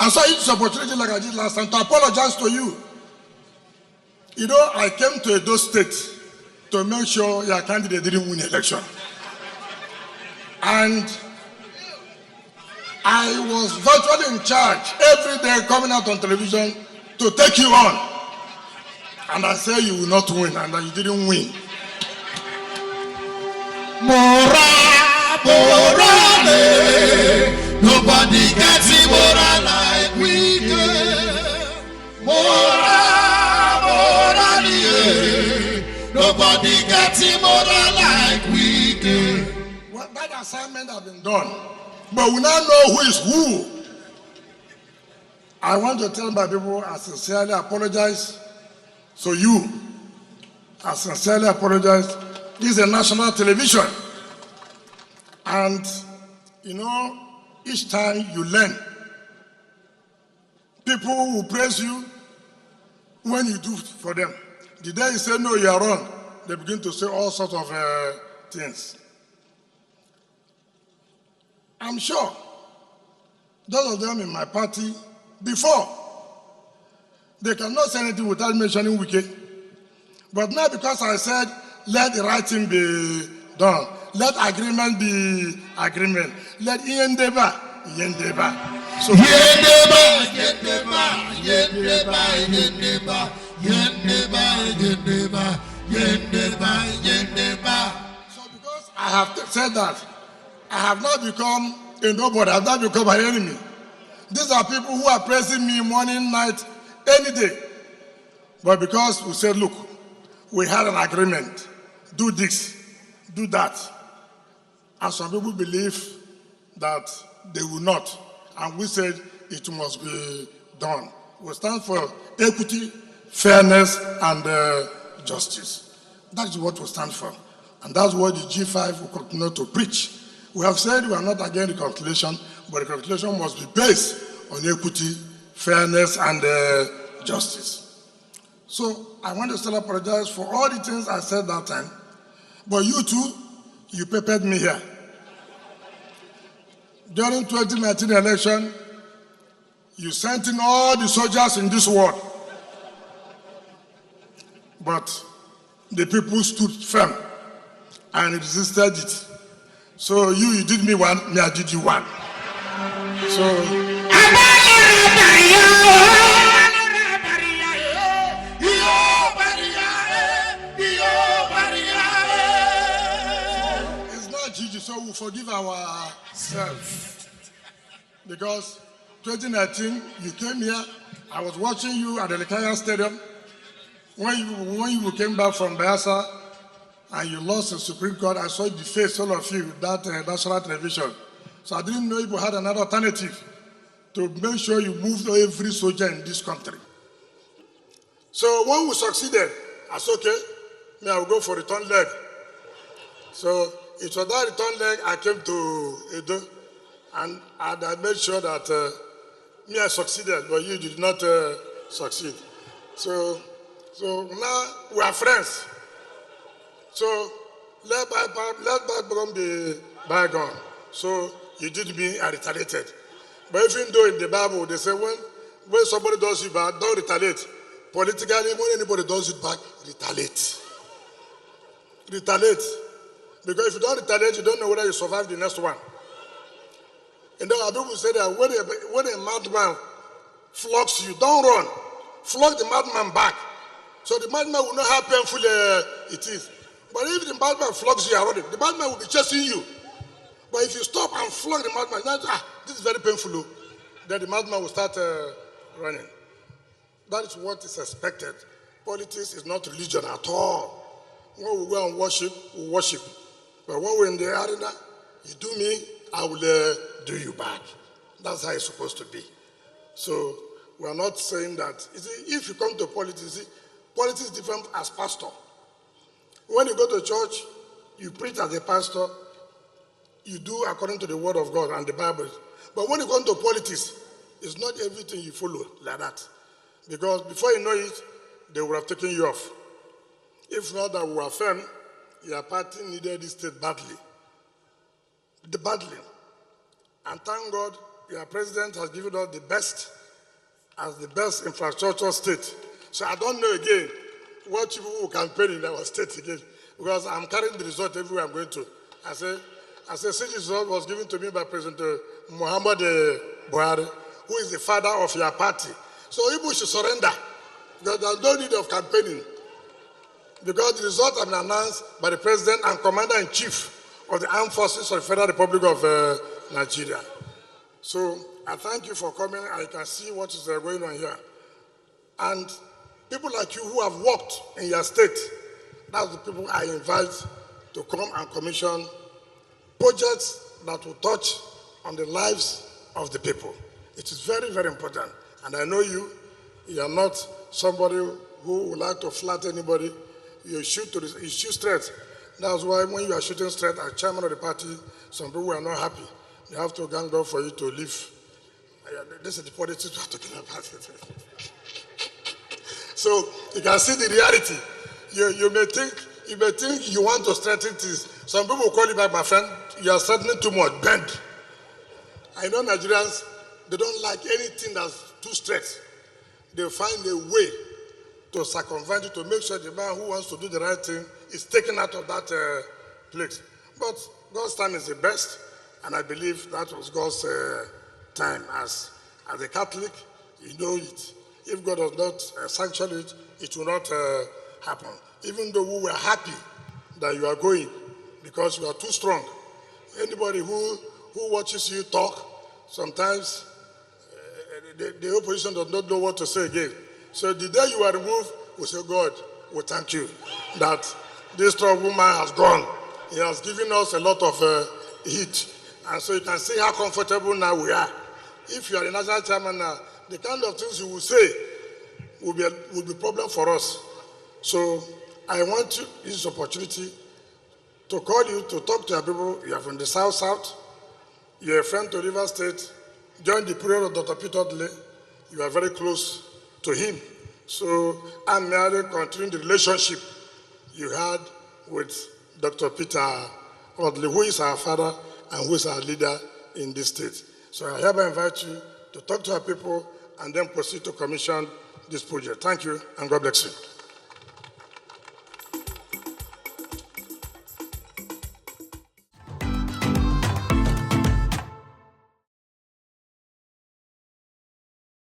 And so I used this opportunity like I did last time to apologize to you. You know, I came to Edo State to make sure your candidate didn't win the election. And I was virtually in charge every day coming out on television to take you on. And I said you will not win, and that you didn't win. Nobody gets it more like we do. Nobody gets it more like we do. Well, that assignment has been done, but we now know who is who. I want to tell my people I sincerely apologize. So you, I sincerely apologize. This is a national television. And, you know, each time you learn, people will praise you when you do for them. The day you say, no, you are wrong, they begin to say all sorts of things. I'm sure those of them in my party before, they cannot say anything without mentioning Wike. But now because I said, let the right thing be done, let agreement be agreement, let Yendeba. So So because I have said that, I have not become a nobody, I have not become an enemy. These are people who are praising me morning, night, any day. But because we said, look, we had an agreement, do this, do that. And some people believe that they will not. And we said it must be done. We stand for equity, fairness, and justice. That is what we stand for. And that's what the G5 will continue to preach. We have said we are not against reconciliation, but reconciliation must be based on equity, fairness, and justice. So I want to still apologize for all the things I said that time. But you too, you prepared me here. During 2019 election, you sent in all the soldiers in this world. But the people stood firm and resisted it. So you did me one, me I did you one. So it's not Gigi, so we forgive ourselves. Because 2019, you came here, I was watching you at the Lekaya Stadium. When you came back from Bayelsa and you lost the Supreme Court, I saw the face, all of you, that national television. So I didn't know you had another alternative to make sure you moved every soldier in this country. So when we succeeded, I said, okay, I will go for return leg. So it was that return leg I came to Edo, and I made sure that I succeeded, but you did not succeed. So now we are friends. So let bygone be bygone. So you did me, I retaliated. But even though in the Bible they say when somebody does you bad, don't retaliate. Politically, when anybody does it back, retaliate. Retaliate. Because if you don't retaliate, you don't know whether you survive the next one. And then our people say that when a madman flogs you, don't run. Flog the madman back. So the madman will know how painful it is. But if the madman flogs you already, the madman will be chasing you. But if you stop and flog the madman, this is very painful, then the madman will start running. That is what is expected. Politics is not religion at all. When we go and worship, we worship. But when we're in the arena, you do me, I will do you back. That's how it's supposed to be. So we are not saying that. You see, if you come to politics, politics is different as pastor. When you go to church, you preach as a pastor, you do according to the word of God and the Bible. But when you come to politics, it's not everything you follow like that. Because before you know it, they would have taken you off. If not that we affirm, your party needed this state badly. Badly. And thank God, your president has given us the best as the best infrastructure state. So I don't know again what people who campaign in our state again, because I'm carrying the result everywhere I'm going to. I say, since the result was given to me by President Muhammad Buhari, who is the father of your party. So people should surrender, because there's no need of campaigning. Because the result has been announced by the President and Commander-in-Chief of the Armed Forces of the Federal Republic of Nigeria. So I thank you for coming. I can see what is going on here. And people like you who have worked in your state, that's the people I invite to come and commission projects that will touch on the lives of the people. It is very, very important. And I know you are not somebody who would like to flatter anybody. You shoot straight. That's why when you are shooting straight as chairman of the party, some people are not happy. They have to gang up for you to leave. This is the politics we are talking about. So you can see the reality. You may think you want to straighten things. Some people will call you back, my friend, you are straightening too much, bend. I know Nigerians, they don't like anything that's too straight. They find a way to circumvent it, to make sure the man who wants to do the right thing is taken out of that place. But God's time is the best, and I believe that was God's time. As a Catholic, you know it. If God does not sanction it, it will not happen. Even though we were happy that you are going, because you are too strong. Anybody who watches you talk, sometimes the opposition does not know what to say again. So the day you are removed, we say, God, we thank you that this strong woman has gone. He has given us a lot of heat. And so you can see how comfortable now we are. If you are the national chairman now, the kind of things you will say will be a problem for us. So I want to use this opportunity to call you to talk to your people. You are from the South. You are a friend to River State. During the period of Dr. Peter Odle, you are very close to him. So I'm merely continuing the relationship you had with Dr. Peter Odle, who is our father and who is our leader in this state. So I hereby invite you to talk to our people and then proceed to commission this project. Thank you, and God bless you.